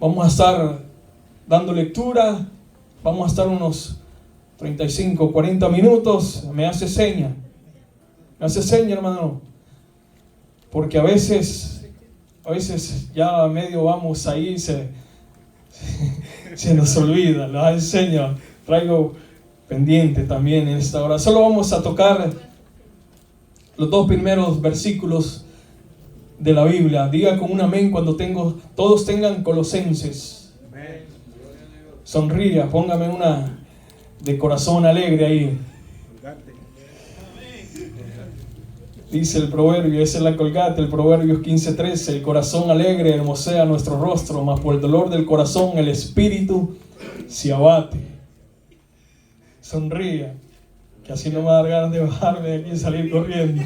Vamos a estar dando lectura, vamos a estar unos 35, 40 minutos. Me hace seña, hermano, porque a veces ya a medio vamos ahí, se nos olvida. La enseña, traigo pendiente también en esta hora. Solo vamos a tocar los 2 primeros versículos de la Biblia. Diga con un amén cuando todos tengan Colosenses. Sonría, póngame una de corazón alegre ahí. Dice el proverbio, esa es la Colgate, el Proverbios 15:13, el corazón alegre hermosea nuestro rostro, mas por el dolor del corazón el espíritu se abate. Sonría, que así no me va a dar ganas de bajarme de aquí y salir corriendo.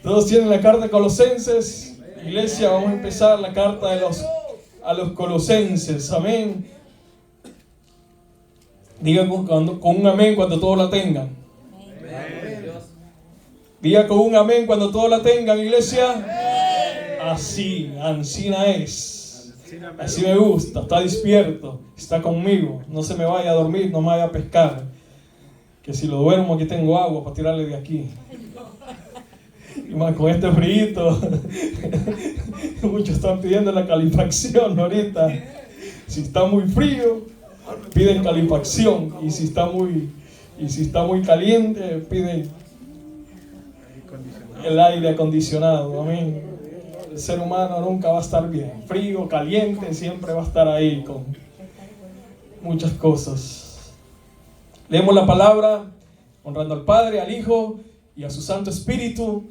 Todos tienen la carta de Colosenses. Iglesia, vamos a empezar la carta a los Colosenses. Amén. Diga con un amén cuando todos la tengan. Diga con un amén cuando todos la tengan, iglesia. Así, ansina es. Así me gusta, está despierto, está conmigo. No se me vaya a dormir, no me vaya a pescar. Que si lo duermo aquí tengo agua para tirarle de aquí. Y más con este frío, muchos están pidiendo la calefacción ahorita. Si está muy frío, piden calefacción. Y si está muy caliente, piden el aire acondicionado. Amén. El ser humano nunca va a estar bien. Frío, caliente, siempre va a estar ahí con muchas cosas. Leemos la palabra honrando al Padre, al Hijo y a su Santo Espíritu.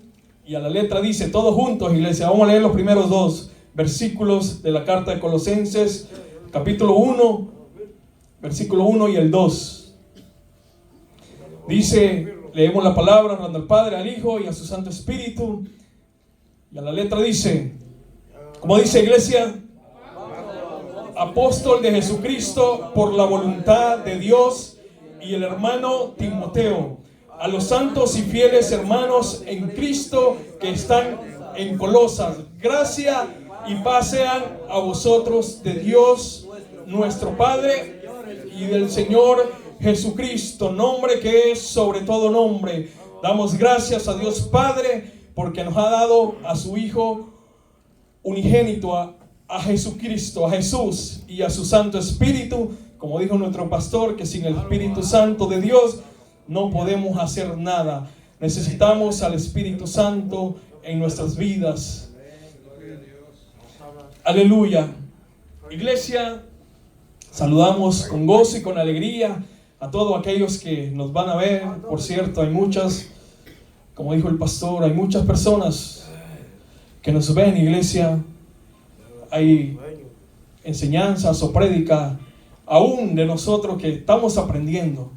Y a la letra dice, todos juntos, iglesia, vamos a leer los primeros 2 versículos de la carta de Colosenses, capítulo 1, versículo 1 y el 2. Dice, leemos la palabra honrando al Padre, al Hijo y a su Santo Espíritu. Y a la letra dice, como dice, iglesia, apóstol de Jesucristo por la voluntad de Dios y el hermano Timoteo, a los santos y fieles hermanos en Cristo que están en Colosas, gracia y paz sean a vosotros de Dios nuestro Padre y del Señor Jesucristo, nombre que es sobre todo nombre. Damos gracias a Dios Padre porque nos ha dado a su Hijo unigénito, a Jesucristo, a Jesús y a su Santo Espíritu. Como dijo nuestro pastor, que sin el Espíritu Santo de Dios no podemos hacer nada. Necesitamos al Espíritu Santo en nuestras vidas. Aleluya. Iglesia, saludamos con gozo y con alegría a todos aquellos que nos van a ver. Por cierto, hay muchas, como dijo el pastor, hay muchas personas que nos ven, iglesia. Hay enseñanzas o prédica aún de nosotros que estamos aprendiendo.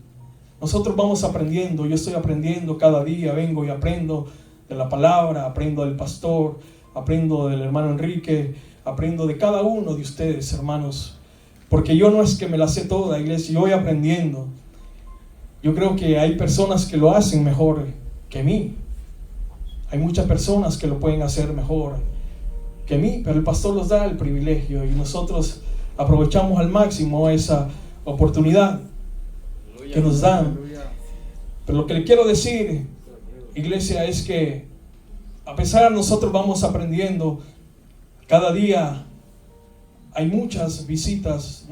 Nosotros vamos aprendiendo, yo estoy aprendiendo cada día, vengo y aprendo de la palabra, aprendo del pastor, aprendo del hermano Enrique, aprendo de cada uno de ustedes, hermanos. Porque yo no es que me la sé toda, iglesia, yo voy aprendiendo. Yo creo que hay personas que lo hacen mejor que mí. Hay muchas personas que lo pueden hacer mejor que mí, pero el pastor nos da el privilegio y nosotros aprovechamos al máximo esa oportunidad que nos dan. Pero lo que le quiero decir, iglesia, es que a pesar de nosotros vamos aprendiendo, cada día hay muchas visitas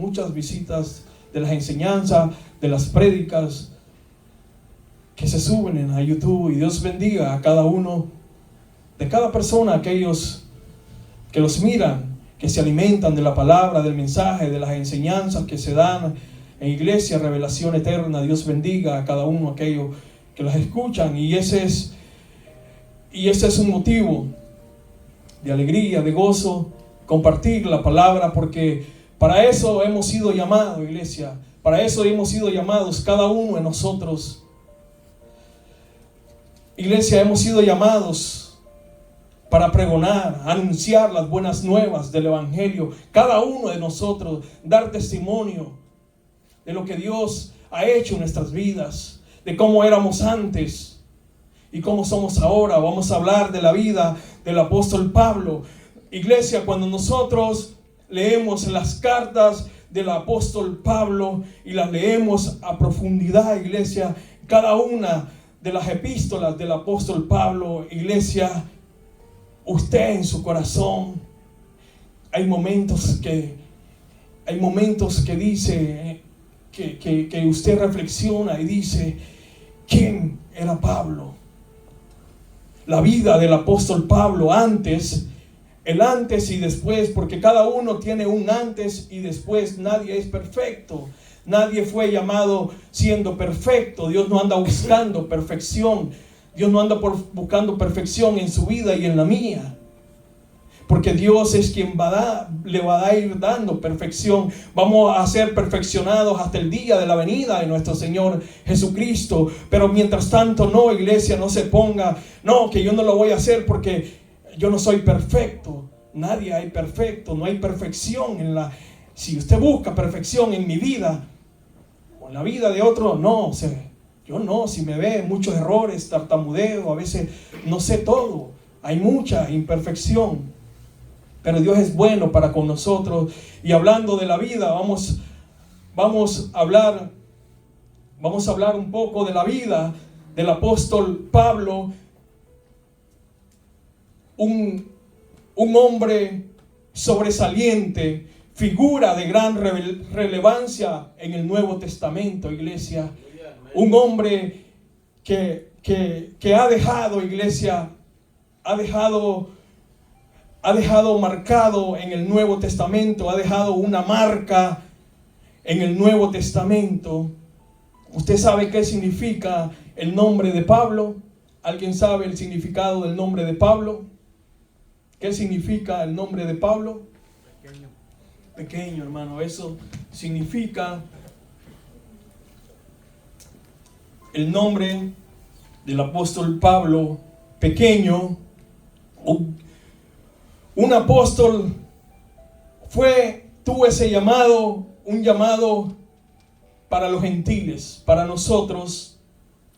de las enseñanzas, de las prédicas que se suben a YouTube. Y Dios bendiga a cada uno, de cada persona, aquellos que los miran, que se alimentan de la palabra, del mensaje, de las enseñanzas que se dan en Iglesia Revelación Eterna. Dios bendiga a cada uno aquellos que las escuchan, y ese es un motivo de alegría, de gozo, compartir la palabra, porque para eso hemos sido llamados, iglesia, para eso hemos sido llamados cada uno de nosotros. Iglesia, hemos sido llamados para pregonar, anunciar las buenas nuevas del Evangelio, cada uno de nosotros, dar testimonio de lo que Dios ha hecho en nuestras vidas, de cómo éramos antes y cómo somos ahora. Vamos a hablar de la vida del apóstol Pablo. Iglesia, cuando nosotros leemos las cartas del apóstol Pablo y las leemos a profundidad, iglesia, cada una de las epístolas del apóstol Pablo, iglesia, usted en su corazón, hay momentos que dice, que usted reflexiona y dice, ¿quién era Pablo? La vida del apóstol Pablo antes, el antes y después, porque cada uno tiene un antes y después. Nadie es perfecto, nadie fue llamado siendo perfecto. Dios no anda buscando perfección, Dios no anda buscando perfección en su vida y en la mía, porque Dios es quien le va a ir dando perfección. Vamos a ser perfeccionados hasta el día de la venida de nuestro Señor Jesucristo. Pero mientras tanto, no, iglesia, no se ponga, no, que yo no lo voy a hacer porque yo no soy perfecto. Nadie hay perfecto, no hay perfección si usted busca perfección en mi vida o en la vida de otro, no, yo no, si me ve muchos errores, tartamudeo, a veces no sé todo, hay mucha imperfección. Pero Dios es bueno para con nosotros. Y hablando de la vida, vamos a hablar un poco de la vida del apóstol Pablo, un hombre sobresaliente, figura de gran relevancia en el Nuevo Testamento, iglesia. Un hombre que ha dejado, iglesia, ha dejado marcado en el Nuevo Testamento, ha dejado una marca en el Nuevo Testamento. ¿Usted sabe qué significa el nombre de Pablo? ¿Alguien sabe el significado del nombre de Pablo? ¿Qué significa el nombre de Pablo? Pequeño, hermano. Eso significa el nombre del apóstol Pablo, pequeño. Un apóstol tuvo ese llamado, un llamado para los gentiles, para nosotros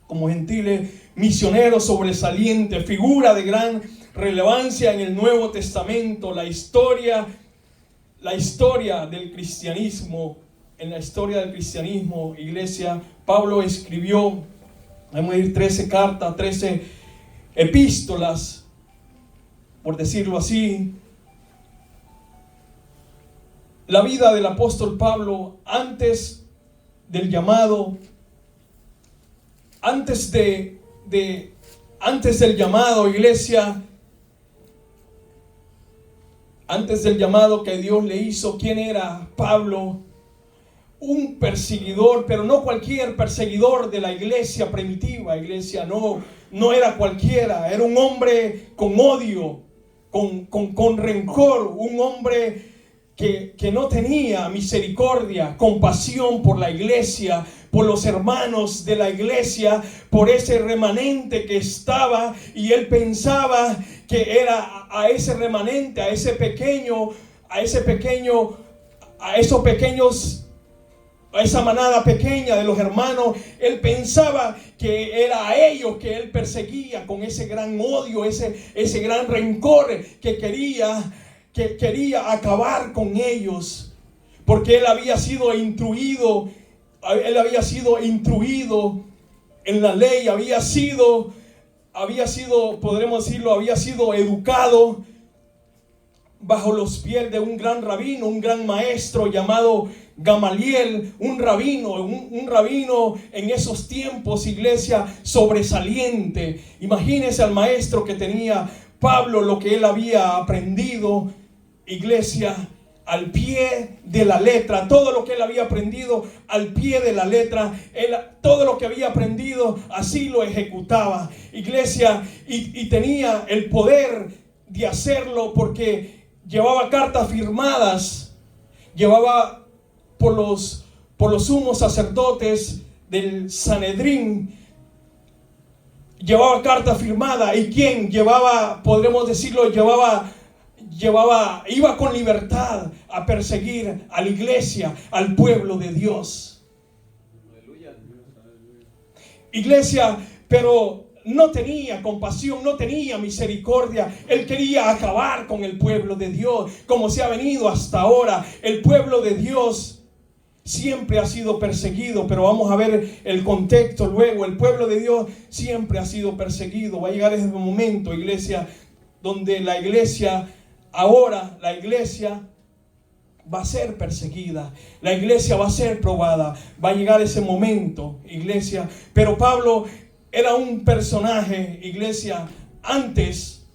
como gentiles, misioneros sobresalientes, figura de gran relevancia en el Nuevo Testamento. La historia del cristianismo, en la historia del cristianismo, iglesia, Pablo escribió, vamos a ir 13 cartas, 13 epístolas, por decirlo así. La vida del apóstol Pablo antes del llamado, antes del llamado, iglesia, antes del llamado que Dios le hizo. ¿Quién era Pablo? Un perseguidor, pero no cualquier perseguidor de la iglesia primitiva, iglesia, no era cualquiera, era un hombre con odio, con rencor, un hombre que no tenía misericordia, compasión por la iglesia, por los hermanos de la iglesia, por ese remanente que estaba, y él pensaba que era a ese remanente, a esos pequeños, a esa manada pequeña de los hermanos, él pensaba que era a ellos que él perseguía con ese gran odio, ese gran rencor que quería acabar con ellos, porque él había sido instruido en la ley, había sido, podremos decirlo, había sido educado bajo los pies de un gran rabino, un gran maestro llamado Gamaliel, un rabino en esos tiempos, iglesia, sobresaliente. Imagínense al maestro que tenía Pablo, lo que él había aprendido, iglesia, al pie de la letra, todo lo que él había aprendido al pie de la letra, todo lo que había aprendido así lo ejecutaba, iglesia, y tenía el poder de hacerlo porque llevaba cartas firmadas, llevaba por los sumos sacerdotes del Sanedrín, llevaba carta firmada. ¿Y quién llevaba? Podremos decirlo, iba con libertad a perseguir a la iglesia, al pueblo de Dios. Iglesia, pero no tenía compasión, no tenía misericordia. Él quería acabar con el pueblo de Dios, como se ha venido hasta ahora. El pueblo de Dios siempre ha sido perseguido, pero vamos a ver el contexto luego. El pueblo de Dios siempre ha sido perseguido. Va a llegar ese momento, iglesia, donde la iglesia va a ser perseguida, la iglesia va a ser probada, va a llegar ese momento, iglesia. Pero Pablo era un personaje, iglesia, antes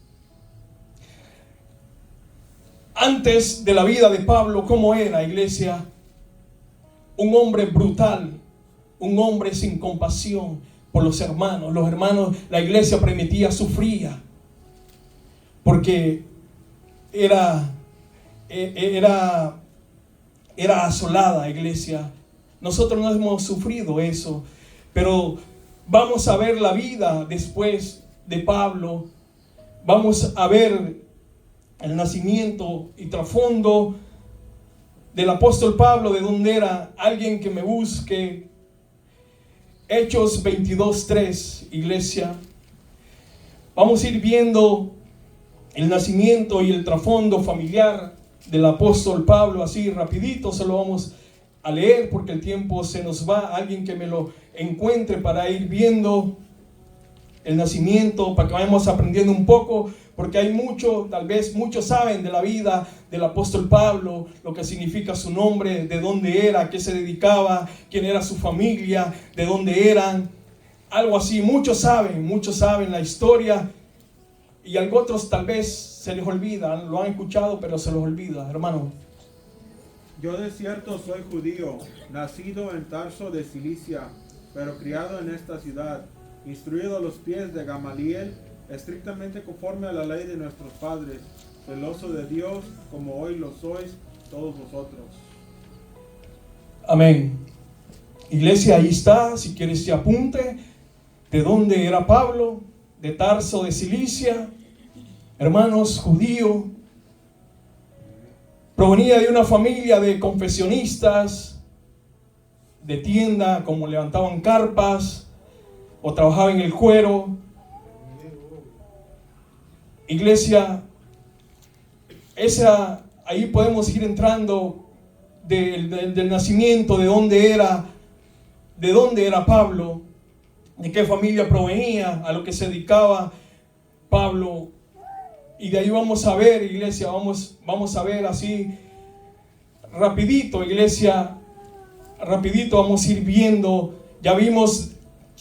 de la vida de Pablo. ¿Cómo era, iglesia? Un hombre brutal, un hombre sin compasión por los hermanos. Los hermanos, la iglesia primitiva sufría porque era asolada, iglesia. Nosotros no hemos sufrido eso, pero vamos a ver la vida después de Pablo. Vamos a ver el nacimiento y trasfondo del apóstol Pablo, de dónde era. Alguien que me busque Hechos 22:3, iglesia. Vamos a ir viendo el nacimiento y el trasfondo familiar del apóstol Pablo, así rapidito. Se lo vamos a leer porque el tiempo se nos va. Alguien que me lo encuentre para ir viendo el nacimiento, para que vayamos aprendiendo un poco, porque hay mucho, tal vez muchos saben de la vida del apóstol Pablo, lo que significa su nombre, de dónde era, a qué se dedicaba, quién era su familia, de dónde eran, algo así. Muchos saben la historia, y a otros tal vez se les olvida, lo han escuchado pero se les olvida, hermano. Yo de cierto soy judío, nacido en Tarso de Cilicia, pero criado en esta ciudad, instruido a los pies de Gamaliel, estrictamente conforme a la ley de nuestros padres, celoso de Dios, como hoy lo sois todos vosotros. Amén. Iglesia, ahí está, si quieres se apunte, de dónde era Pablo, de Tarso de Cilicia, hermanos, judío. Provenía de una familia de confesionistas, de tienda, como levantaban carpas o trabajaba en el cuero. Iglesia, ahí podemos ir entrando del nacimiento, de dónde era Pablo, de qué familia provenía, a lo que se dedicaba Pablo. Y de ahí vamos a ver, iglesia, vamos a ver así rapidito, iglesia, rapidito vamos a ir viendo. Ya vimos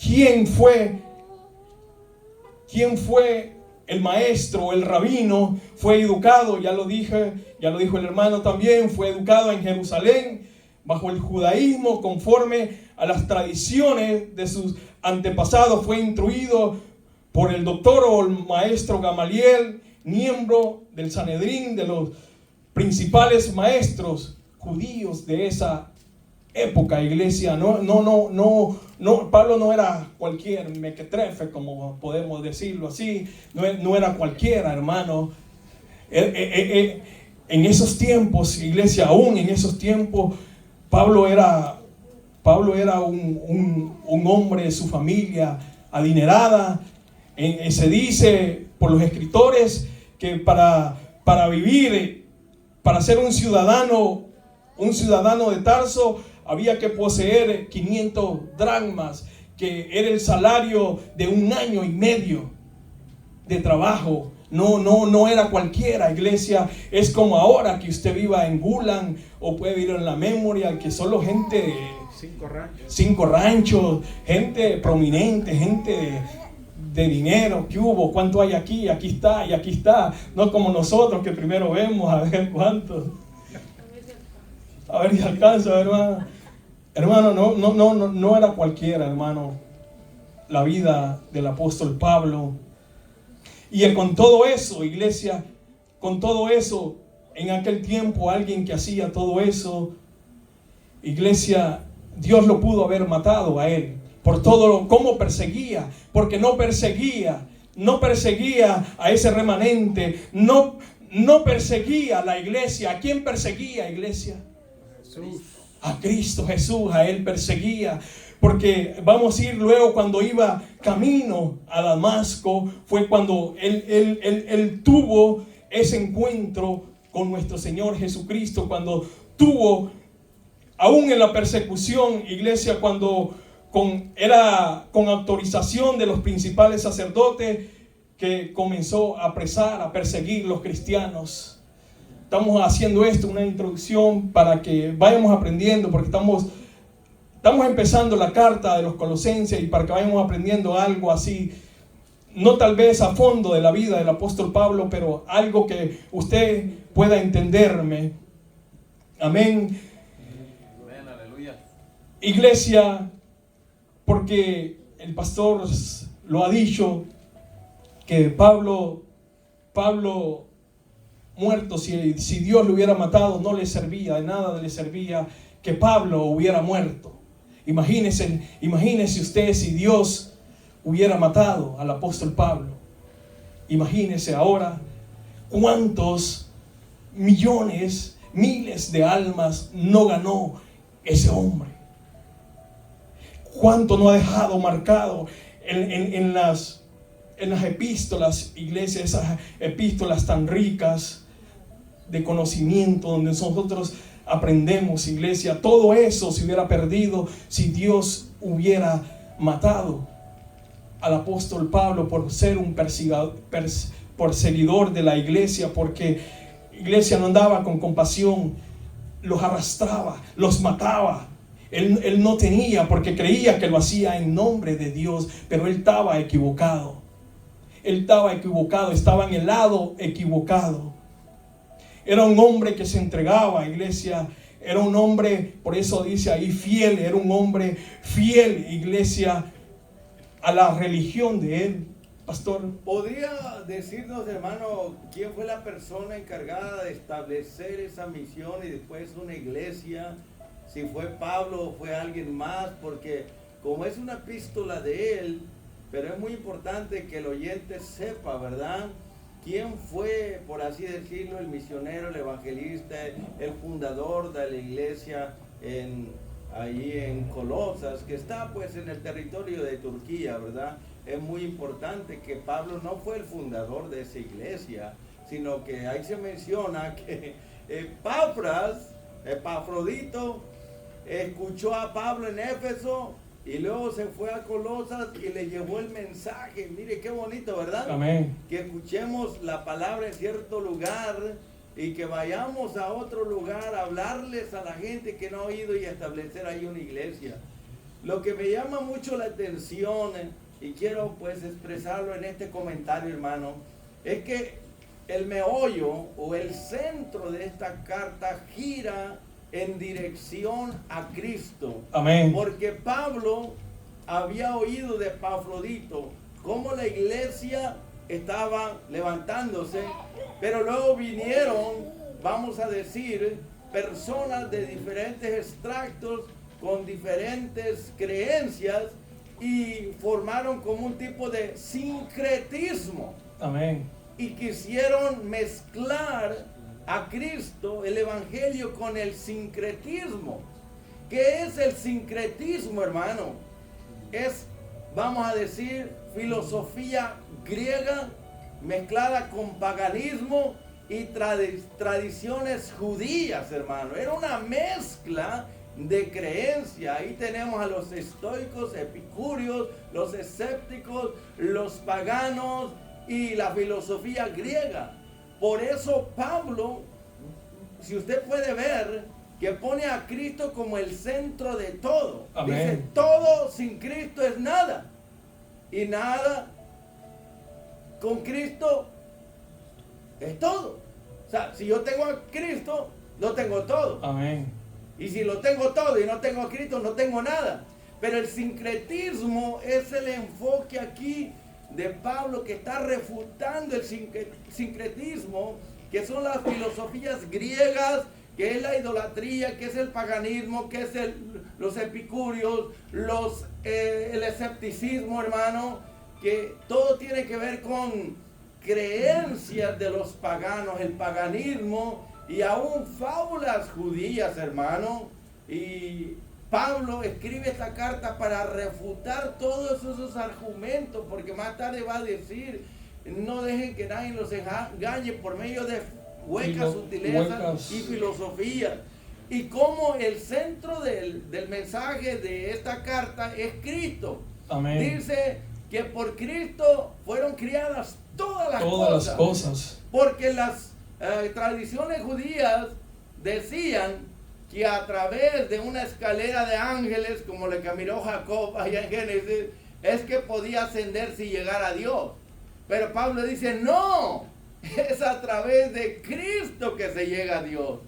quién fue el maestro, el rabino. Fue educado, ya lo dijo el hermano también, fue educado en Jerusalén bajo el judaísmo, conforme a las tradiciones de sus antepasados. Fue instruido por el doctor o el maestro Gamaliel, miembro del Sanedrín, de los principales maestros judíos de esa época, iglesia. Pablo no era cualquier mequetrefe, como podemos decirlo así. No era cualquiera, hermano. En esos tiempos, iglesia, aún en esos tiempos, Pablo era un hombre de su familia adinerada. Se dice por los escritores que para vivir, para ser un ciudadano de Tarso, había que poseer 500 dracmas, que era el salario de 1 año y medio de trabajo. No era cualquiera, iglesia. Es como ahora que usted viva en Gulan o puede vivir en La Memoria, que solo gente, 5 ranchos, gente prominente, gente de dinero. ¿Qué hubo? ¿Cuánto hay aquí? Aquí está y aquí está. No como nosotros que primero vemos a ver cuánto. A ver si alcanza, hermano. Hermano, no era cualquiera, hermano, la vida del apóstol Pablo. Y con todo eso, iglesia, con todo eso, en aquel tiempo, alguien que hacía todo eso, iglesia, Dios lo pudo haber matado a él. Por todo cómo perseguía, porque no perseguía a ese remanente, no perseguía a la iglesia. ¿A quién perseguía, iglesia? Jesús. A Cristo Jesús, a él perseguía. porque vamos a ir luego cuando iba camino a Damasco, fue cuando él tuvo ese encuentro con nuestro Señor Jesucristo, cuando tuvo, aún en la persecución, iglesia, cuando era con autorización de los principales sacerdotes, que comenzó a apresar, a perseguir los cristianos. Estamos haciendo esto, una introducción para que vayamos aprendiendo, porque estamos empezando la carta de los Colosenses, y para que vayamos aprendiendo algo así, no tal vez a fondo de la vida del apóstol Pablo, pero algo que usted pueda entenderme. Amén. Amén, aleluya. Iglesia, porque el pastor lo ha dicho, que Pablo muerto, si Dios lo hubiera matado, no le servía, de nada le servía que Pablo hubiera muerto. Imagínese usted si Dios hubiera matado al apóstol Pablo. Imagínese ahora cuántos millones, miles de almas no ganó ese hombre. Cuánto no ha dejado marcado en las epístolas, iglesia, esas epístolas tan ricas de conocimiento, donde nosotros aprendemos, iglesia. Todo eso se hubiera perdido si Dios hubiera matado al apóstol Pablo por ser un perseguidor de la iglesia, porque iglesia no andaba con compasión, los arrastraba, los mataba. Él no tenía, porque creía que lo hacía en nombre de Dios, pero él estaba equivocado. Estaba en el lado equivocado. Era un hombre que se entregaba, iglesia. Era un hombre, por eso dice ahí fiel. Era un hombre fiel, iglesia, a la religión de él. Pastor, ¿podría decirnos, hermano, quién fue la persona encargada de establecer esa misión y después una iglesia? Si fue Pablo o fue alguien más, porque como es una epístola de él, pero es muy importante que el oyente sepa, ¿verdad?, quién fue, por así decirlo, el misionero, el evangelista, el fundador de la iglesia allí en Colosas, que está pues en el territorio de Turquía, ¿verdad? Es muy importante que Pablo no fue el fundador de esa iglesia, sino que ahí se menciona que Epafrodito escuchó a Pablo en Éfeso y luego se fue a Colosas y le llevó el mensaje. Mire qué bonito, ¿verdad? amén. Que escuchemos la palabra en cierto lugar y que vayamos a otro lugar a hablarles a la gente que no ha oído y establecer ahí una iglesia. Lo que me llama mucho la atención, y quiero pues expresarlo en este comentario, hermano, es que el meollo o el centro de esta carta gira en dirección a Cristo. Amén. Porque Pablo había oído de Epafrodito cómo la iglesia estaba levantándose, pero luego vinieron, vamos a decir, personas de diferentes extractos con diferentes creencias y formaron como un tipo de sincretismo. Amén. Y quisieron mezclar a Cristo, el evangelio, con el sincretismo. ¿Qué es el sincretismo, hermano? Es, vamos a decir, filosofía griega mezclada con paganismo y tradiciones judías, hermano. Era una mezcla de creencia. Ahí tenemos a los estoicos, epicúreos, los escépticos, los paganos y la filosofía griega. Por eso Pablo, si usted puede ver, que pone a Cristo como el centro de todo. Amén. Dice, todo sin Cristo es nada. Y nada con Cristo es todo. O sea, si yo tengo a Cristo, lo tengo todo. Amén. Y si lo tengo todo y no tengo a Cristo, no tengo nada. Pero el sincretismo es el enfoque aquí de Pablo, que está refutando el sincretismo, que son las filosofías griegas, que es la idolatría, que es el paganismo, que es los epicúreos, el escepticismo, hermano, que todo tiene que ver con creencias de los paganos, el paganismo y aún fábulas judías, hermano. Y Pablo escribe esta carta para refutar todos esos argumentos, porque más tarde va a decir, no dejen que nadie los engañe por medio de huecas sutilezas y filosofías. Y como el centro del mensaje de esta carta es Cristo. Amén. Dice que por Cristo fueron criadas todas las cosas. Porque las tradiciones judías decían que a través de una escalera de ángeles, como le caminó Jacob allá en Génesis, es que podía ascenderse y llegar a Dios. Pero Pablo dice, no, es a través de Cristo que se llega a Dios.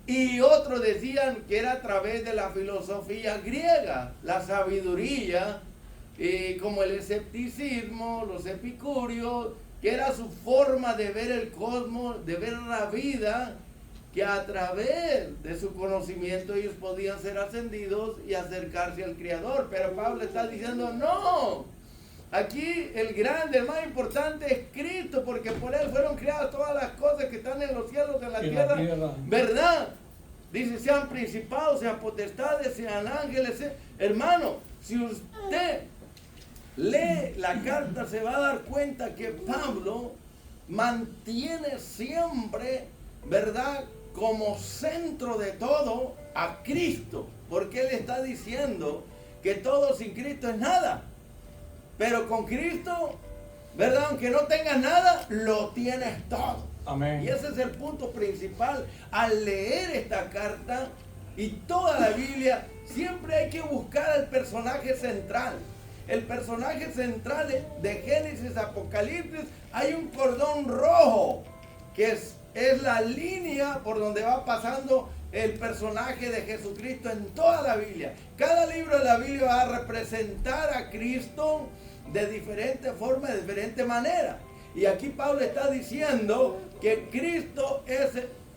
Y otros decían que era a través de la filosofía griega, la sabiduría, como el escepticismo, los epicúreos, que era su forma de ver el cosmos, de ver la vida, que a través de su conocimiento ellos podían ser ascendidos y acercarse al Creador. Pero Pablo está diciendo, no, aquí el grande, el más importante es Cristo, porque por Él fueron creadas todas las cosas que están en los cielos, en la tierra, ¿verdad? Dice, sean principados, sean potestades, sean ángeles, hermano, si usted lee la carta se va a dar cuenta que Pablo mantiene siempre, ¿verdad?, como centro de todo a Cristo, porque él está diciendo que todo sin Cristo es nada, pero con Cristo, ¿verdad?, aunque no tengas nada, lo tienes todo. Amén. Y ese es el punto principal. Al leer esta carta y toda la Biblia, siempre hay que buscar al personaje central. El personaje central de Génesis, Apocalipsis, hay un cordón rojo que es la línea por donde va pasando el personaje de Jesucristo en toda la Biblia. Cada libro de la Biblia va a representar a Cristo de diferente forma, de diferente manera. Y aquí Pablo está diciendo que Cristo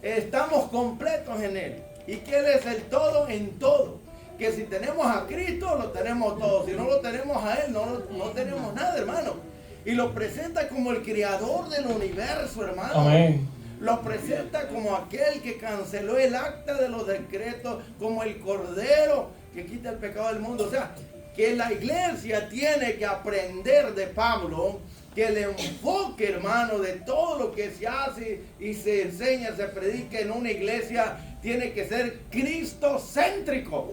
estamos completos en Él. Y que Él es el todo en todo. Que si tenemos a Cristo, lo tenemos todo. Si no lo tenemos a Él, no tenemos nada, hermano. Y lo presenta como el creador del universo, hermano. Amén. Lo presenta como aquel que canceló el acta de los decretos, como el Cordero que quita el pecado del mundo. O sea, que la iglesia tiene que aprender de Pablo, que el enfoque, hermano, de todo lo que se hace y se enseña, se predica en una iglesia, tiene que ser cristocéntrico.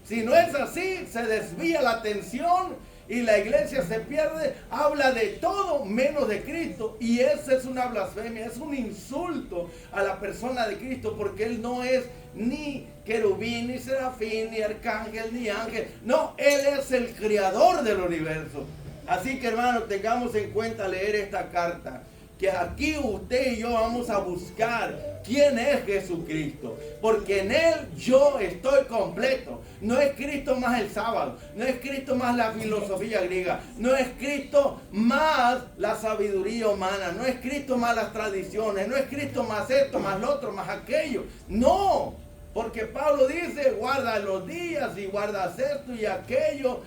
Si no es así, se desvía la atención y la iglesia se pierde, habla de todo menos de Cristo. Y esa es una blasfemia, es un insulto a la persona de Cristo, porque Él no es ni querubín, ni serafín, ni arcángel, ni ángel. No, Él es el creador del universo. Así que, hermano, tengamos en cuenta leer esta carta, que aquí usted y yo vamos a buscar quién es Jesucristo, porque en Él yo estoy completo. No es Cristo más el sábado, no es Cristo más la filosofía griega, no es Cristo más la sabiduría humana, no es Cristo más las tradiciones, no es Cristo más esto, más lo otro, más aquello. No, porque Pablo dice, guarda los días y guardas esto y aquello,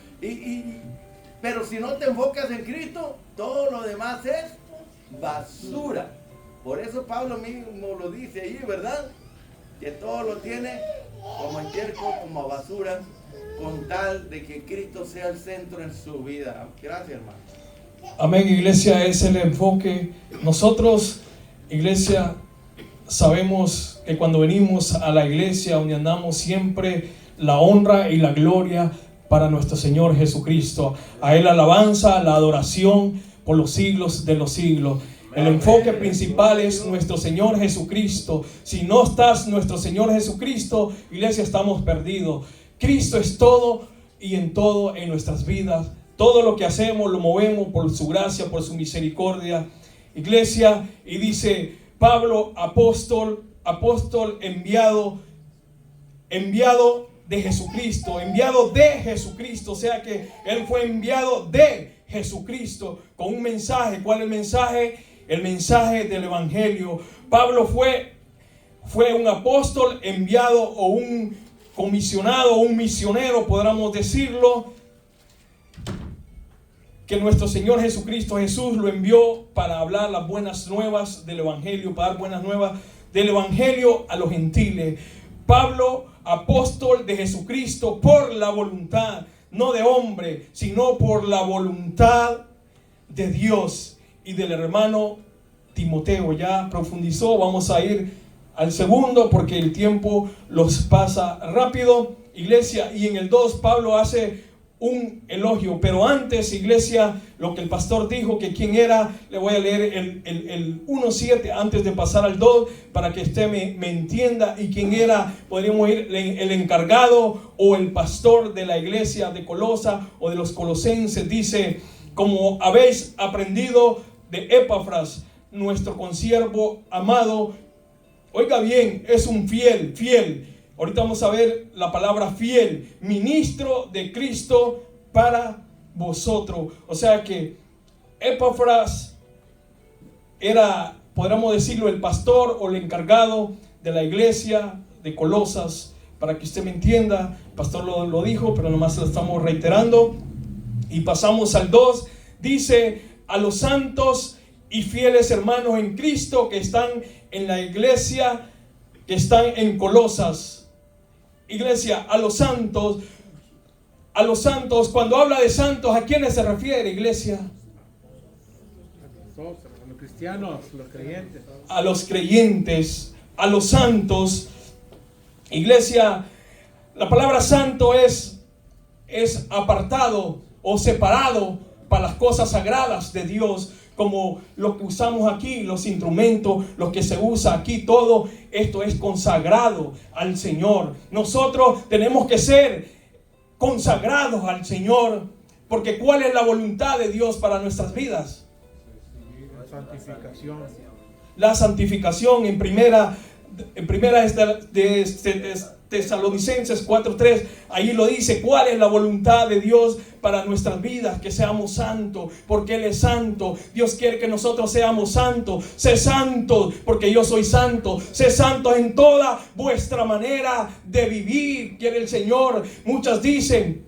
pero si no te enfocas en Cristo, todo lo demás es basura. Por eso Pablo mismo lo dice ahí, ¿verdad? Que todo lo tiene como estiércol, como basura, con tal de que Cristo sea el centro en su vida. Gracias, hermano. Amén, iglesia, es el enfoque. Nosotros, iglesia, sabemos que cuando venimos a la iglesia donde andamos, siempre la honra y la gloria para nuestro Señor Jesucristo. A Él la alabanza, la adoración por los siglos de los siglos. El enfoque principal es nuestro Señor Jesucristo. Si no estás nuestro Señor Jesucristo, iglesia, estamos perdidos. Cristo es todo y en todo en nuestras vidas. Todo lo que hacemos lo movemos por su gracia, por su misericordia. Iglesia, y dice Pablo, apóstol enviado de Jesucristo, o sea que Él fue enviado de Jesucristo con un mensaje. ¿Cuál es el mensaje? El mensaje del Evangelio. Pablo fue un apóstol enviado, o un comisionado, o un misionero, podríamos decirlo, que nuestro Señor Jesucristo, Jesús, lo envió para hablar las buenas nuevas del Evangelio, para dar buenas nuevas del Evangelio a los gentiles. Pablo, apóstol de Jesucristo por la voluntad, no de hombre, sino por la voluntad de Dios. Y del hermano Timoteo ya profundizó. Vamos a ir al segundo porque el tiempo los pasa rápido, iglesia. Y en el 2 Pablo hace un elogio, pero antes, iglesia, lo que el pastor dijo, que quién era, le voy a leer el 1:7 antes de pasar al 2, para que usted me entienda. Y quién era, podríamos ir el encargado o el pastor de la iglesia de Colosa o de los colosenses. Dice: como habéis aprendido de Epafras, nuestro consiervo amado. Oiga bien, es un fiel. Ahorita vamos a ver la palabra fiel, ministro de Cristo para vosotros. O sea que Epafras era, podríamos decirlo, el pastor o el encargado de la iglesia de Colosas. Para que usted me entienda, el pastor lo dijo, pero nomás lo estamos reiterando. Y pasamos al 2. Dice: a los santos y fieles hermanos en Cristo que están en la iglesia, que están en Colosas. Iglesia, a los santos, cuando habla de santos, ¿a quiénes se refiere, iglesia? A los cristianos, los creyentes. A los creyentes, a los santos. Iglesia, la palabra santo es apartado o separado para las cosas sagradas de Dios, como lo que usamos aquí, los instrumentos, lo que se usa aquí, todo esto es consagrado al Señor. Nosotros tenemos que ser consagrados al Señor, porque ¿cuál es la voluntad de Dios para nuestras vidas? La santificación. La santificación. En primera de Tesalonicenses 4:3, ahí lo dice, cuál es la voluntad de Dios para nuestras vidas: que seamos santos, porque Él es santo. Dios quiere que nosotros seamos santos. Sé santos, porque yo soy santo. Sé santos en toda vuestra manera de vivir, quiere el Señor. Muchas dicen: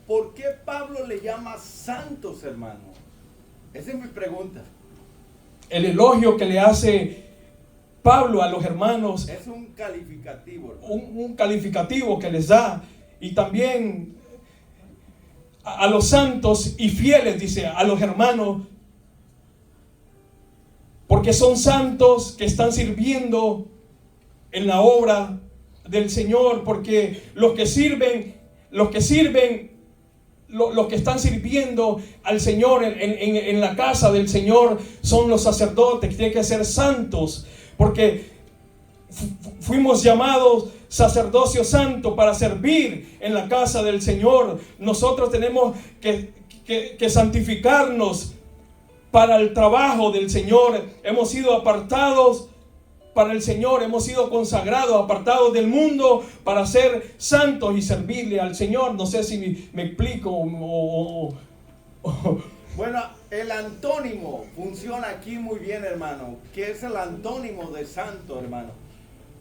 ¿por qué Pablo le llama santos, hermano? Esa es mi pregunta. El elogio que le hace Pablo a los hermanos es un calificativo, un calificativo que les da. Y también a los santos y fieles, dice, a los hermanos, porque son santos que están sirviendo en la obra del Señor. Porque los que están sirviendo al Señor en la casa del Señor son los sacerdotes, que tienen que ser santos, porque fuimos llamados sacerdocio santo para servir en la casa del Señor. Nosotros tenemos que santificarnos para el trabajo del Señor. Hemos sido apartados para el Señor, hemos sido consagrados, apartados del mundo para ser santos y servirle al Señor. No sé si me explico Bueno, el antónimo funciona aquí muy bien, hermano. ¿Qué es el antónimo de santo, hermano?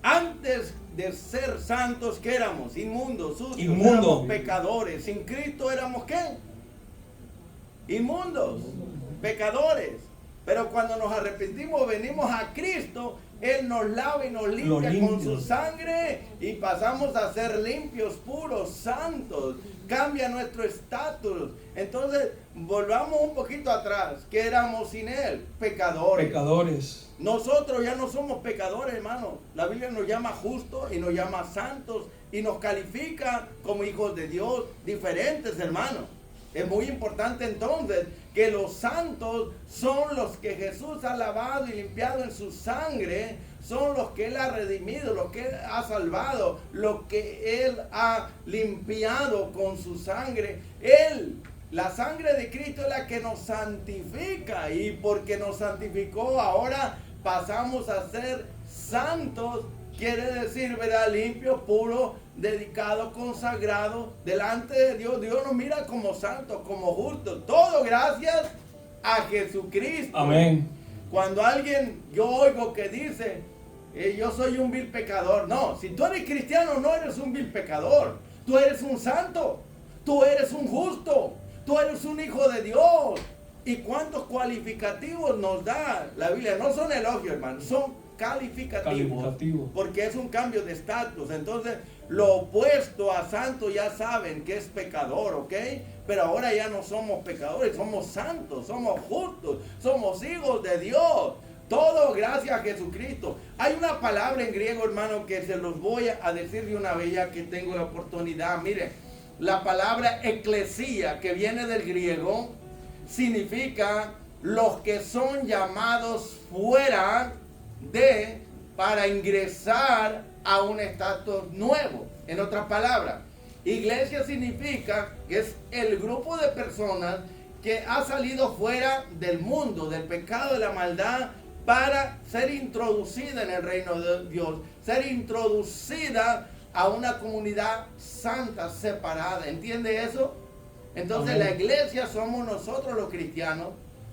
Antes de ser santos, ¿qué éramos? Inmundos, sucios, éramos pecadores. Sin Cristo éramos ¿qué? Inmundos, pecadores. Pero cuando nos arrepentimos, venimos a Cristo, Él nos lava y nos limpia con su sangre y pasamos a ser limpios, puros, santos. Cambia nuestro estatus. Entonces, volvamos un poquito atrás. ¿Qué éramos sin Él? Pecadores. Nosotros ya no somos pecadores, hermano. La Biblia nos llama justos y nos llama santos y nos califica como hijos de Dios diferentes, hermano. Es muy importante entonces que los santos son los que Jesús ha lavado y limpiado en su sangre, son los que Él ha redimido, los que Él ha salvado, los que Él ha limpiado con su sangre. La sangre de Cristo es la que nos santifica, y porque nos santificó ahora pasamos a ser santos. Quiere decir, ¿verdad? Limpio, puro, dedicado, consagrado delante de Dios. Dios nos mira como santos, como justos. Todo gracias a Jesucristo. Amén. Cuando yo oigo que dice, yo soy un vil pecador. No, si tú eres cristiano no eres un vil pecador. Tú eres un santo. Tú eres un justo. Tú eres un hijo de Dios. ¿Y cuántos cualificativos nos da la Biblia? No son elogios, hermano, son calificativos. Porque es un cambio de estatus. Entonces, lo opuesto a santo ya saben que es pecador, ¿ok? Pero ahora ya no somos pecadores, somos santos, somos justos, somos hijos de Dios. Todo gracias a Jesucristo. Hay una palabra en griego, hermano, que se los voy a decir de una vez ya que tengo la oportunidad. Miren, la palabra eclesía, que viene del griego, significa los que son llamados fuera de, para ingresar a un estatus nuevo. En otras palabras, iglesia significa que es el grupo de personas que ha salido fuera del mundo, del pecado, de la maldad, para ser introducida en el reino de Dios, ser introducida a una comunidad santa, separada. ¿Entiende eso? Entonces, amén, la iglesia somos nosotros los cristianos.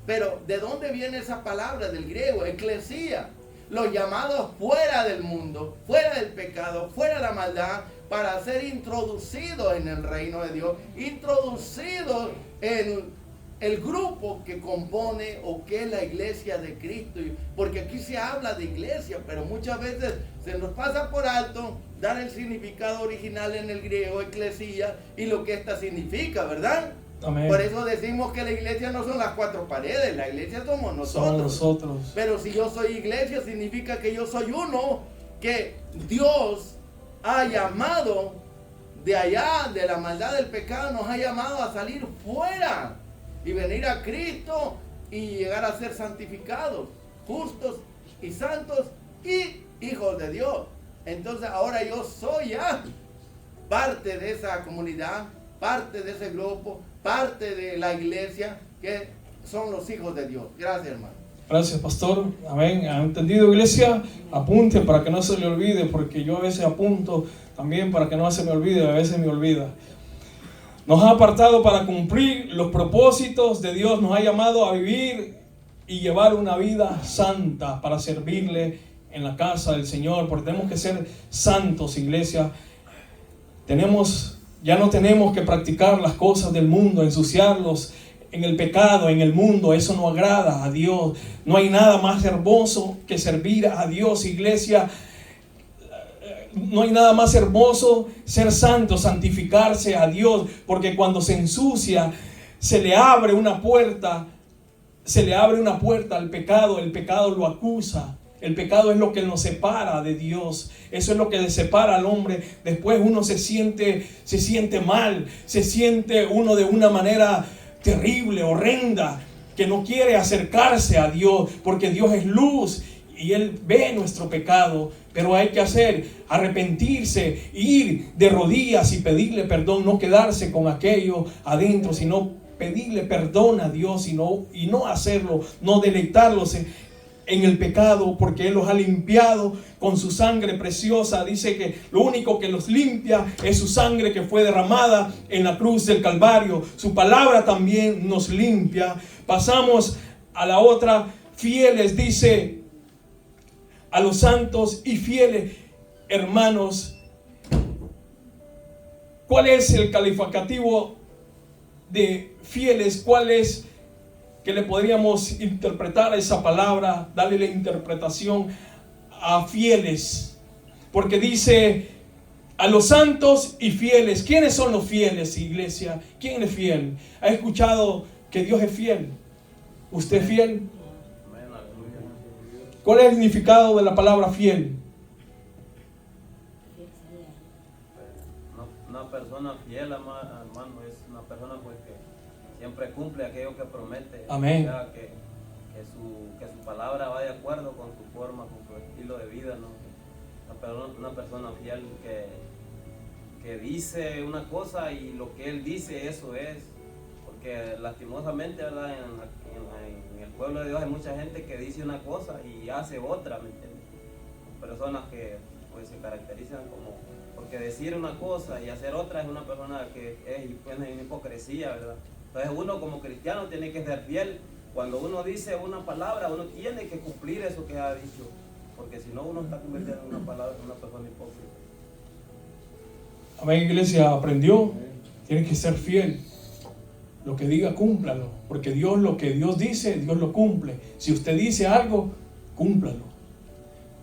Pero ¿de dónde viene esa palabra del griego? Eclesía. Los llamados fuera del mundo, fuera del pecado, fuera de la maldad, para ser introducidos en el reino de Dios, introducidos en el grupo que compone o que es la iglesia de Cristo. Porque aquí se habla de iglesia, pero muchas veces se nos pasa por alto dar el significado original en el griego, eclesía, y lo que esta significa, ¿verdad? Amén. Por eso decimos que la iglesia no son las cuatro paredes, la iglesia somos nosotros. Pero si yo soy iglesia, significa que yo soy uno que Dios ha llamado de allá, de la maldad del pecado, nos ha llamado a salir fuera y venir a Cristo y llegar a ser santificados, justos y santos y hijos de Dios. Entonces ahora yo soy ya parte de esa comunidad, parte de ese grupo, parte de la iglesia que son los hijos de Dios. Gracias, hermano. Gracias, pastor. Amén. ¿Han entendido, iglesia? Apunte para que no se le olvide, porque yo a veces apunto también para que no se me olvide, a veces me olvida. Nos ha apartado para cumplir los propósitos de Dios, nos ha llamado a vivir y llevar una vida santa para servirle en la casa del Señor, porque tenemos que ser santos, iglesia. Ya no tenemos que practicar las cosas del mundo, ensuciarlos en el pecado, en el mundo. Eso no agrada a Dios. No hay nada más hermoso que servir a Dios, iglesia. No hay nada más hermoso ser santo, santificarse a Dios, porque cuando se ensucia, se le abre una puerta al pecado. El pecado lo acusa. El pecado es lo que nos separa de Dios. Eso es lo que separa al hombre. Después uno se siente mal, se siente uno de una manera terrible, horrenda, que no quiere acercarse a Dios, porque Dios es luz y Él ve nuestro pecado. Pero hay que arrepentirse, ir de rodillas y pedirle perdón, no quedarse con aquello adentro, sino pedirle perdón a Dios y no hacerlo, no deleitarlos en el pecado, porque Él los ha limpiado con su sangre preciosa. Dice que lo único que los limpia es su sangre que fue derramada en la cruz del Calvario. Su palabra también nos limpia. Pasamos a la otra, fieles, dice, a los santos y fieles. Hermanos, ¿cuál es el calificativo de fieles? ¿Cuál es que le podríamos interpretar a esa palabra, darle la interpretación a fieles? Porque dice a los santos y fieles. ¿Quiénes son los fieles, iglesia? ¿Quién es fiel? ¿Ha escuchado que Dios es fiel? ¿Usted es fiel? ¿Cuál es el significado de la palabra fiel? Una persona fiel, hermano, es una persona pues que siempre cumple aquello que promete. Amén. O sea, que su palabra va de acuerdo con su forma, con su estilo de vida, ¿no? Una persona fiel que dice una cosa y lo que él dice, eso es. Porque lastimosamente, ¿verdad? En el pueblo de Dios hay mucha gente que dice una cosa y hace otra, ¿me entiendes? Personas que pues se caracterizan como, porque decir una cosa y hacer otra es una persona que es una hipocresía, ¿verdad? Entonces uno como cristiano tiene que ser fiel. Cuando uno dice una palabra, uno tiene que cumplir eso que ha dicho, porque si no uno está convirtiendo en una palabra en una persona hipócrita. Amén, iglesia, aprendió. Tiene que ser fiel. lo que diga, cúmplalo, porque Dios, lo que Dios dice, Dios lo cumple. Si usted dice algo, cúmplalo,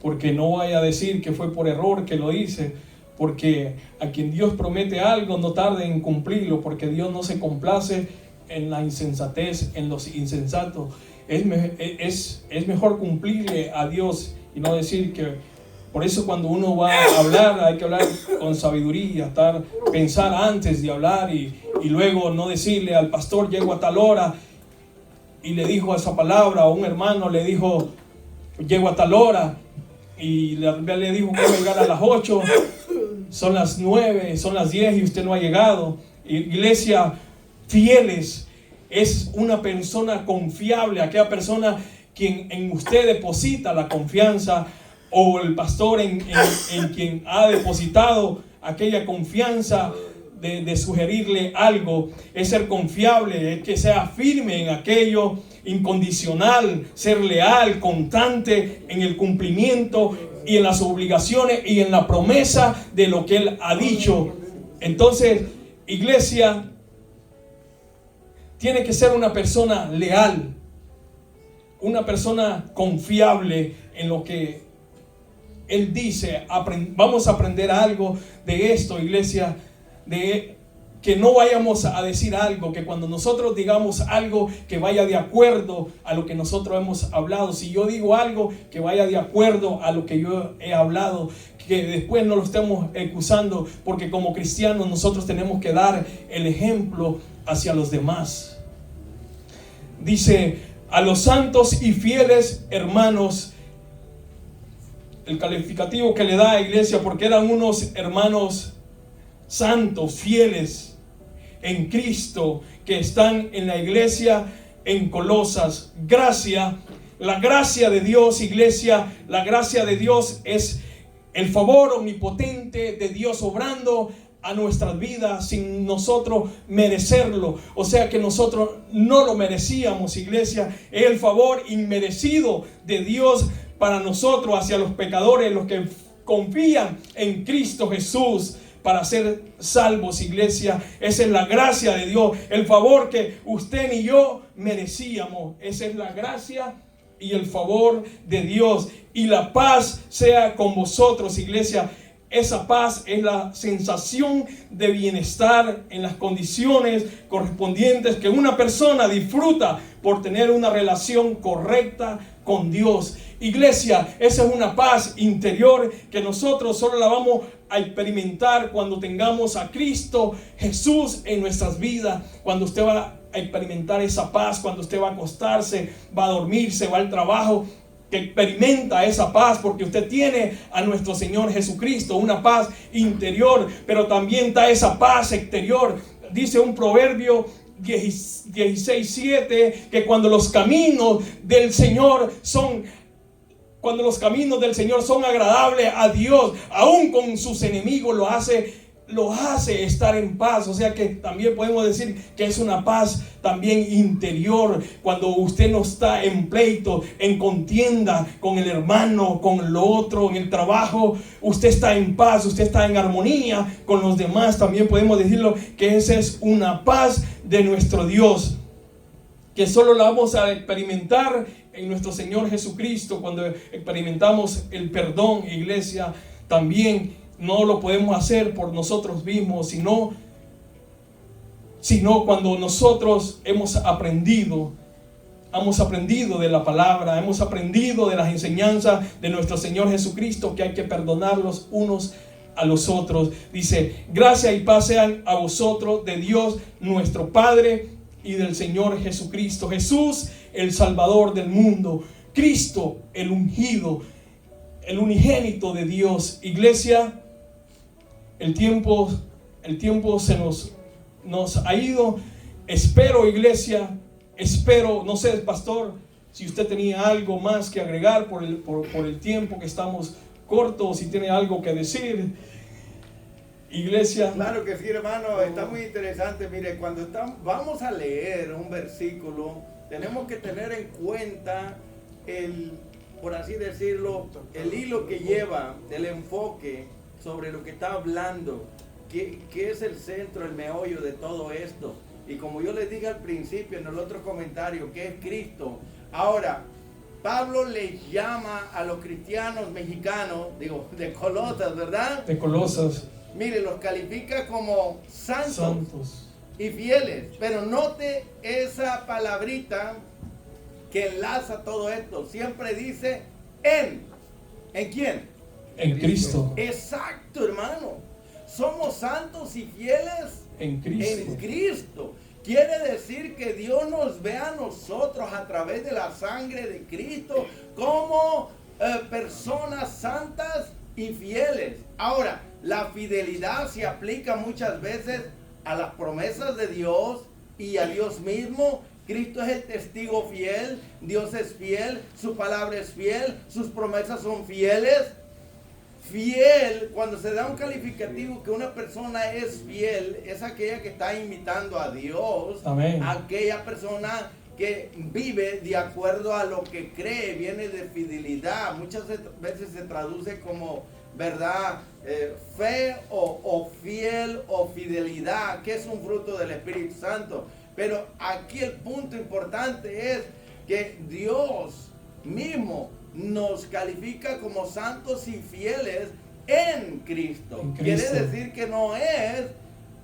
porque no vaya a decir que fue por error que lo hice, porque a quien Dios promete algo no tarde en cumplirlo, porque Dios no se complace en la insensatez, en los insensatos. Es mejor cumplirle a Dios y no decir que... Por eso cuando uno va a hablar, hay que hablar con sabiduría, pensar antes de hablar y luego no decirle al pastor llego a tal hora y le dijo esa palabra, o un hermano le dijo llego a tal hora y le dijo que iba a llegar a las 8, son las 9, son las 10 y usted no ha llegado. Iglesia, fieles es una persona confiable, aquella persona quien en usted deposita la confianza, o el pastor en quien ha depositado aquella confianza de sugerirle algo. Es ser confiable, es que sea firme en aquello, incondicional, ser leal, constante en el cumplimiento y en las obligaciones y en la promesa de lo que Él ha dicho. Entonces, iglesia, tiene que ser una persona leal, una persona confiable en lo que Él dice. Vamos a aprender algo de esto, iglesia, de que no vayamos a decir algo, que cuando nosotros digamos algo que vaya de acuerdo a lo que nosotros hemos hablado. Si yo digo algo que vaya de acuerdo a lo que yo he hablado, que después no lo estemos excusando, porque como cristianos nosotros tenemos que dar el ejemplo hacia los demás. Dice, a los santos y fieles hermanos, el calificativo que le da a iglesia, porque eran unos hermanos santos, fieles en Cristo, que están en la iglesia en Colosas. La gracia de Dios, iglesia, la gracia de Dios es el favor omnipotente de Dios obrando a nuestras vidas sin nosotros merecerlo. O sea que nosotros no lo merecíamos, iglesia. Es el favor inmerecido de Dios para nosotros, hacia los pecadores, los que confían en Cristo Jesús para ser salvos, iglesia. Esa es la gracia de Dios, el favor que usted ni yo merecíamos. Esa es la gracia y el favor de Dios. Y la paz sea con vosotros, iglesia. Esa paz es la sensación de bienestar en las condiciones correspondientes que una persona disfruta por tener una relación correcta con Dios. Iglesia, esa es una paz interior que nosotros solo la vamos a experimentar cuando tengamos a Cristo Jesús en nuestras vidas. Cuando usted va a experimentar esa paz, cuando usted va a acostarse, va a dormirse, va al trabajo, que experimenta esa paz porque usted tiene a nuestro Señor Jesucristo, una paz interior, pero también está esa paz exterior. Dice un proverbio 16:7 que cuando los caminos del Señor son agradables a Dios, aún con sus enemigos lo hace estar en paz. O sea que también podemos decir que es una paz también interior. Cuando usted no está en pleito, en contienda con el hermano, con lo otro, en el trabajo, usted está en paz, usted está en armonía con los demás. También podemos decirlo que esa es una paz de nuestro Dios, que solo la vamos a experimentar en nuestro Señor Jesucristo. Cuando experimentamos el perdón, iglesia, también no lo podemos hacer por nosotros mismos, sino cuando nosotros hemos aprendido de la palabra, hemos aprendido de las enseñanzas de nuestro Señor Jesucristo, que hay que perdonar los unos a los otros. Dice, gracia y paz sean a vosotros de Dios nuestro Padre y del Señor Jesucristo. Jesús, el Salvador del mundo. Cristo, el ungido, el unigénito de Dios. Iglesia, el tiempo se nos ha ido. Espero, iglesia, no sé, pastor, si usted tenía algo más que agregar por el tiempo que estamos cortos, si tiene algo que decir, iglesia. Claro que sí, hermano, está muy interesante. Mire, cuando vamos a leer un versículo, tenemos que tener en cuenta por así decirlo, el hilo que lleva, el enfoque sobre lo que está hablando, que es el centro, el meollo de todo esto. Y como yo les dije al principio en el otro comentario, que es Cristo. Ahora, Pablo le llama a los cristianos mexicanos, de Colosas, ¿verdad? De Colosas. Mire, los califica como Santos y fieles. Pero note esa palabrita que enlaza todo esto. Siempre dice en. ¿En quién? En Cristo. Exacto, hermano. Somos santos y fieles En Cristo. en Cristo. Quiere decir que Dios nos ve a nosotros a través de la sangre de Cristo como personas santas y fieles. Ahora, la fidelidad se aplica muchas veces a las promesas de Dios y a Dios mismo. Cristo es el testigo fiel, Dios es fiel, su palabra es fiel, sus promesas son fieles. Fiel, cuando se da un calificativo que una persona es fiel, es aquella que está imitando a Dios. Amén. Aquella persona que vive de acuerdo a lo que cree, viene de fidelidad. Muchas veces se traduce como, ¿verdad? Fe o fiel o fidelidad, que es un fruto del Espíritu Santo. Pero aquí el punto importante es que Dios mismo nos califica como santos y fieles en Cristo. Quiere decir que no es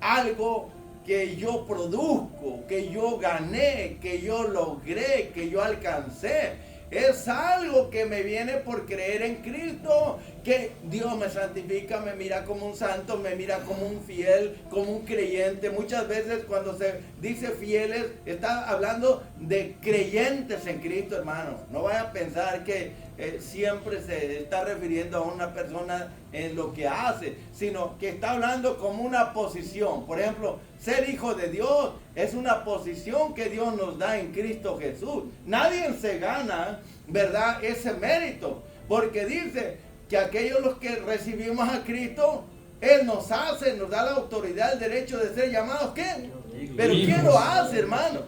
algo que yo produzco, que yo gané, que yo logré, que yo alcancé. Es algo que me viene por creer en Cristo, que Dios me santifica, me mira como un santo, me mira como un fiel, como un creyente. Muchas veces cuando se dice fieles, está hablando de creyentes en Cristo, hermanos. No vaya a pensar que siempre se está refiriendo a una persona en lo que hace, sino que está hablando como una posición. Por ejemplo, ser hijo de Dios es una posición que Dios nos da en Cristo Jesús. Nadie se gana, ¿verdad?, ese mérito, porque dice que aquellos los que recibimos a Cristo, Él nos hace, nos da la autoridad, el derecho de ser llamados, ¿qué? Pero ¿quién lo hace, hermano?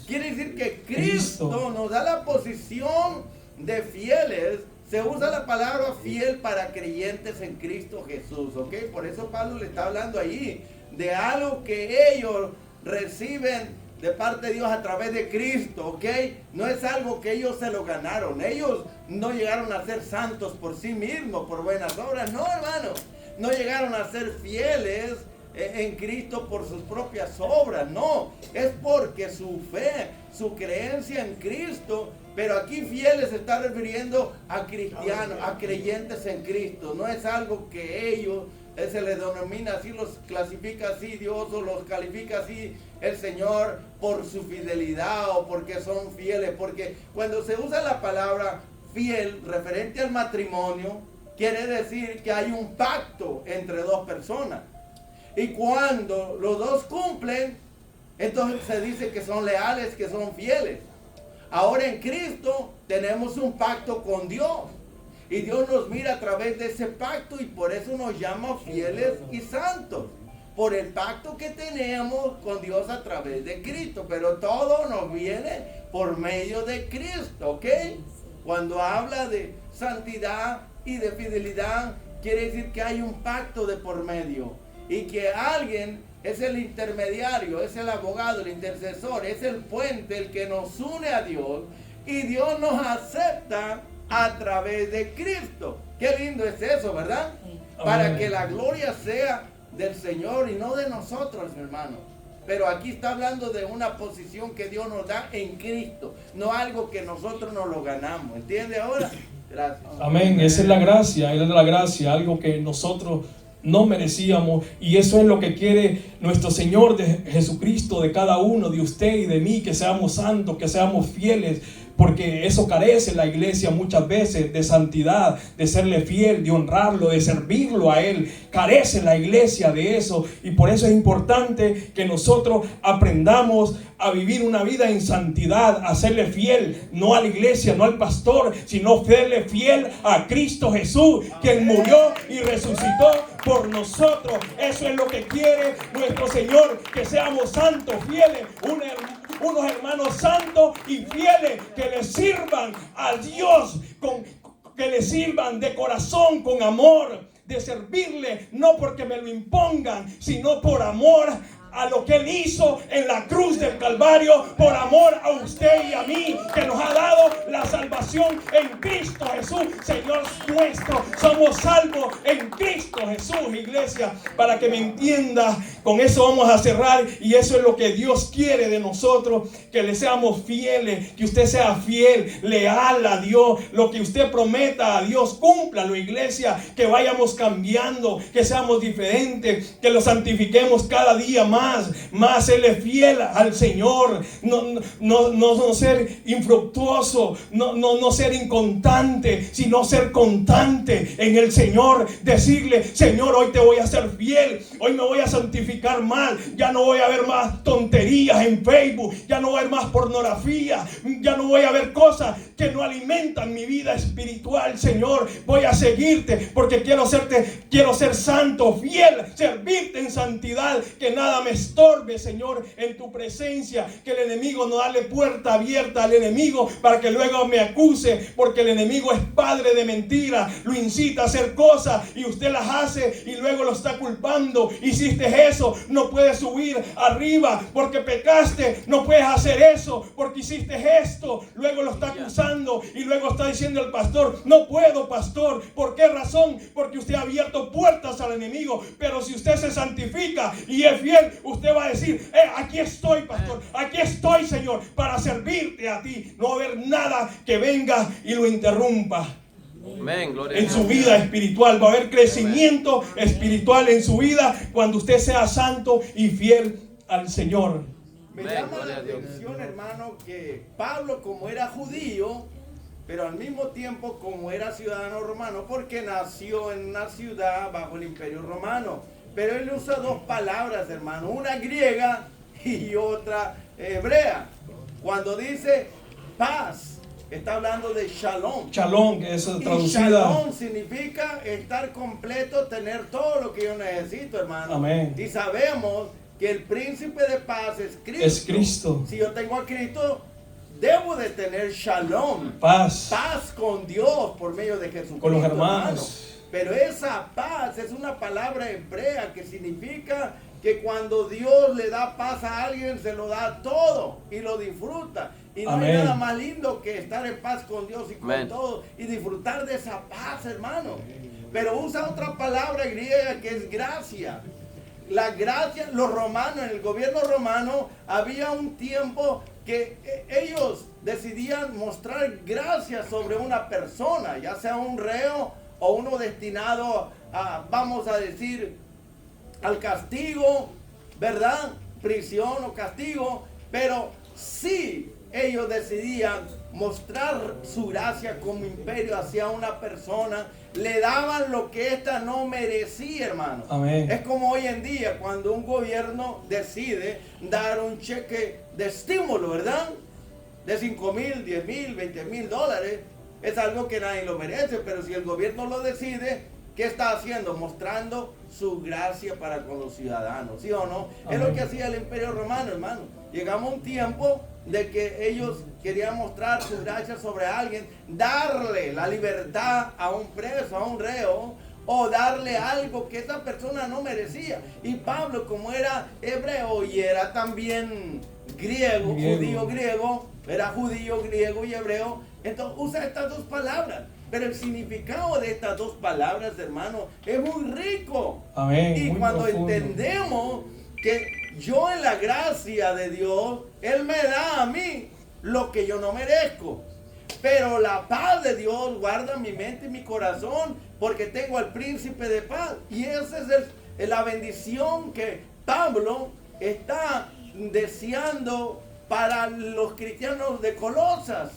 Quiere decir que Cristo nos da la posición de fieles. Se usa la palabra fiel para creyentes en Cristo Jesús, ¿ok? Por eso Pablo le está hablando ahí de algo que ellos reciben de parte de Dios a través de Cristo, ¿ok? No es algo que ellos se lo ganaron. Ellos no llegaron a ser santos por sí mismos, por buenas obras. No, hermano. No llegaron a ser fieles en Cristo por sus propias obras. No, es porque su fe, su creencia en Cristo. Pero aquí fieles se está refiriendo a cristianos, a creyentes en Cristo. No es algo que ellos se les denomina así, los clasifica así Dios o los califica así el Señor por su fidelidad o porque son fieles. Porque cuando se usa la palabra fiel referente al matrimonio, quiere decir que hay un pacto entre dos personas. Y cuando los dos cumplen, entonces se dice que son leales, que son fieles. Ahora en Cristo tenemos un pacto con Dios. Y Dios nos mira a través de ese pacto y por eso nos llama fieles y santos. Por el pacto que tenemos con Dios a través de Cristo. Pero todo nos viene por medio de Cristo, ¿ok? Cuando habla de santidad y de fidelidad, quiere decir que hay un pacto de por medio. Y que alguien es el intermediario, es el abogado, el intercesor, es el puente, el que nos une a Dios. Y Dios nos acepta a través de Cristo. Qué lindo es eso, ¿verdad? Para que la gloria sea del Señor y no de nosotros, hermano. Pero aquí está hablando de una posición que Dios nos da en Cristo, no algo que nosotros nos lo ganamos. ¿Entiende ahora? Gracias. Amén. Esa es la gracia, algo que nosotros no merecíamos, y eso es lo que quiere nuestro Señor de Jesucristo de cada uno, de usted y de mí, que seamos santos, que seamos fieles, porque eso carece la iglesia muchas veces de santidad, de serle fiel, de honrarlo, de servirlo a Él. Carece la iglesia de eso, y por eso es importante que nosotros aprendamos a vivir una vida en santidad, a serle fiel, no a la iglesia, no al pastor, sino serle fiel a Cristo Jesús, quien murió y resucitó por nosotros. Eso es lo que quiere nuestro Señor, que seamos santos, fieles, unos hermanos santos y fieles, que le sirvan a Dios, que le sirvan de corazón, con amor, de servirle, no porque me lo impongan, sino por amor a lo que Él hizo en la cruz del Calvario por amor a usted y a mí, que nos ha dado la salvación en Cristo Jesús, Señor nuestro. Somos salvos en Cristo Jesús, iglesia, para que me entienda. Con eso vamos a cerrar, y eso es lo que Dios quiere de nosotros, que le seamos fieles, que usted sea fiel, leal a Dios. Lo que usted prometa a Dios, cúmplalo, iglesia. Que vayamos cambiando, que seamos diferentes, que lo santifiquemos cada día más. Él es fiel al Señor. No ser infructuoso, no ser inconstante, sino ser constante en el Señor. Decirle: Señor, hoy te voy a ser fiel, hoy me voy a santificar más. Ya no voy a ver más tonterías en Facebook, ya no voy a ver más pornografía, ya no voy a ver cosas que no alimentan mi vida espiritual. Señor, voy a seguirte porque quiero ser santo, fiel, servirte en santidad, que nada me estorbe, Señor, en tu presencia. Que el enemigo no dale puerta abierta al enemigo para que luego me acuse, porque el enemigo es padre de mentira, lo incita a hacer cosas y usted las hace y luego lo está culpando. Hiciste eso, no puedes subir arriba porque pecaste, no puedes hacer eso porque hiciste esto. Luego lo está acusando y luego está diciendo el pastor: no puedo, pastor. ¿Por qué razón? Porque usted ha abierto puertas al enemigo. Pero si usted se santifica y es fiel, usted va a decir: aquí estoy, pastor, aquí estoy, Señor, para servirte a ti. No va a haber nada que venga y lo interrumpa. Amén, gloria En su vida espiritual va a haber crecimiento espiritual en su vida cuando usted sea santo y fiel al Señor. Me llama la atención, hermano, que Pablo, como era judío, pero al mismo tiempo como era ciudadano romano, porque nació en una ciudad bajo el imperio romano, pero él usa dos palabras, hermano, una griega y otra hebrea. Cuando dice paz, está hablando de shalom. Shalom, que es traducida. Y shalom significa estar completo, tener todo lo que yo necesito, hermano. Amén. Y sabemos que el príncipe de paz es Cristo. Es Cristo. Si yo tengo a Cristo, debo de tener shalom. Paz. Paz con Dios por medio de Jesucristo, Con los hermanos. hermano. Pero esa paz es una palabra hebrea que significa que cuando Dios le da paz a alguien, se lo da todo y lo disfruta. Y no Amén. hay nada más lindo que estar en paz con Dios y con Amén. todo y disfrutar de esa paz, hermano. Pero usa otra palabra griega que es gracia. La gracia, los romanos, en el gobierno romano, había un tiempo que ellos decidían mostrar gracia sobre una persona, ya sea un reo o uno destinado a, vamos a decir, al castigo, ¿verdad? Prisión o castigo. Pero sí, ellos decidían mostrar su gracia como imperio hacia una persona, le daban lo que ésta no merecía, hermano. Amén. Es como hoy en día cuando un gobierno decide dar un cheque de estímulo, ¿verdad? De 5,000, 10,000, 20,000 dólares. Es algo que nadie lo merece, pero si el gobierno lo decide, ¿qué está haciendo? Mostrando su gracia para con los ciudadanos, ¿sí o no? Amén. Es lo que hacía el imperio romano, hermano. Llegamos a un tiempo de que ellos querían mostrar su gracia sobre alguien, darle la libertad a un preso, a un reo, o darle algo que esa persona no merecía. Y Pablo, como era hebreo y era también griego, judío griego, era judío, griego y hebreo, entonces usa estas dos palabras. Pero el significado de estas dos palabras, hermano, es muy rico. Amén. Y Muy cuando profundo. entendemos que yo en la gracia de Dios, Él me da a mí lo que yo no merezco. Pero la paz de Dios guarda mi mente y mi corazón porque tengo al príncipe de paz. Y esa es la bendición que Pablo está deseando para los cristianos de Colosas,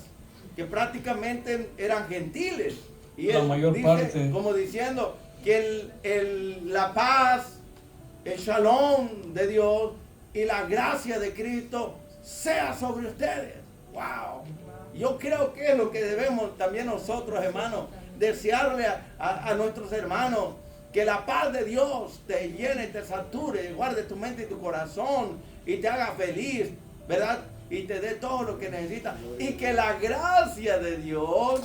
que prácticamente eran gentiles. Y La él mayor dice, parte. como diciendo que la paz, el shalom de Dios y la gracia de Cristo sea sobre ustedes. Wow. Yo creo que es lo que debemos también nosotros, hermanos, desearle a nuestros hermanos, que la paz de Dios te llene, te sature, guarde tu mente y tu corazón y te haga feliz, ¿verdad? Y te dé todo lo que necesitas. Y que la gracia de Dios,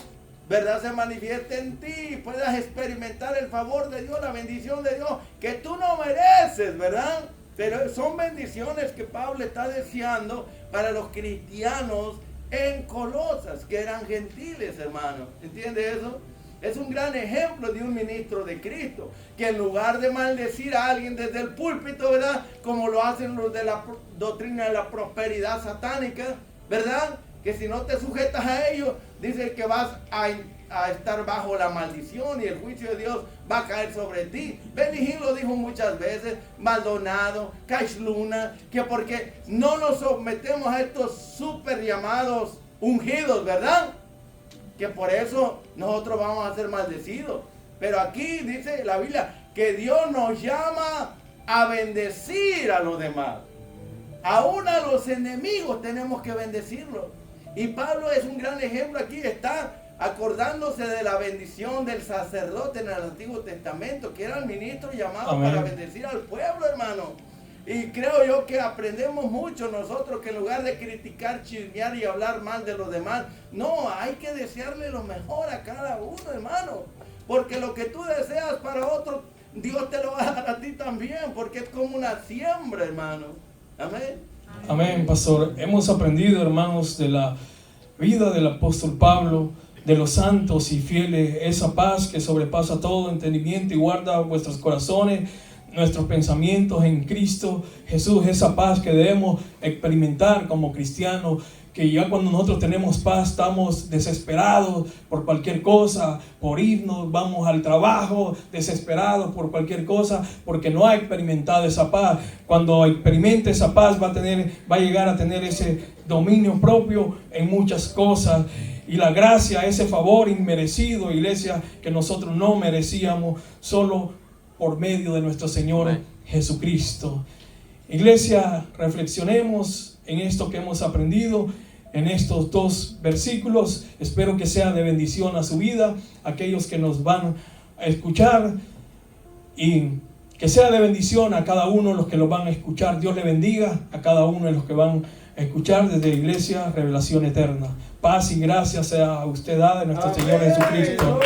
¿verdad?, se manifieste en ti y puedas experimentar el favor de Dios, la bendición de Dios que tú no mereces, ¿verdad? Pero son bendiciones que Pablo está deseando para los cristianos en Colosas, que eran gentiles, hermano. ¿Entiende eso? Es un gran ejemplo de un ministro de Cristo, que en lugar de maldecir a alguien desde el púlpito, ¿verdad? Como lo hacen los de la doctrina de la prosperidad satánica, ¿verdad? Que si no te sujetas a ellos, dice que vas a estar bajo la maldición y el juicio de Dios va a caer sobre ti. Benny Hinn lo dijo muchas veces, Maldonado, Cash Luna, que porque no nos sometemos a estos super llamados ungidos, ¿verdad? Que por eso nosotros vamos a ser maldecidos. Pero aquí dice la Biblia que Dios nos llama a bendecir a los demás. Aún a los enemigos tenemos que bendecirlos. Y Pablo es un gran ejemplo aquí, está acordándose de la bendición del sacerdote en el Antiguo Testamento, que era el ministro llamado Amén. para bendecir al pueblo, hermano. Y creo yo que aprendemos mucho nosotros, que en lugar de criticar, chismear y hablar mal de los demás, no, hay que desearle lo mejor a cada uno, hermano. Porque lo que tú deseas para otro, Dios te lo va a dar a ti también, porque es como una siembra, hermano. Amén. Amén, pastor. Hemos aprendido, hermanos, de la vida del apóstol Pablo, de los santos y fieles, esa paz que sobrepasa todo entendimiento y guarda vuestros corazones, nuestros pensamientos en Cristo Jesús. Esa paz que debemos experimentar como cristianos, que ya cuando nosotros tenemos paz estamos desesperados por cualquier cosa, por irnos, vamos al trabajo desesperados por cualquier cosa, porque no ha experimentado esa paz. Cuando experimente esa paz va a llegar a tener ese dominio propio en muchas cosas. Y la gracia, ese favor inmerecido, iglesia, que nosotros no merecíamos, solo por medio de nuestro Señor Jesucristo. Iglesia, reflexionemos en esto que hemos aprendido en estos dos versículos. Espero que sea de bendición a su vida, aquellos que nos van a escuchar, y que sea de bendición a cada uno de los que lo van a escuchar. Dios le bendiga a cada uno de los que van a escuchar desde Iglesia Revelación Eterna. Paz y gracia sea a usted dada de nuestro Señor Jesucristo.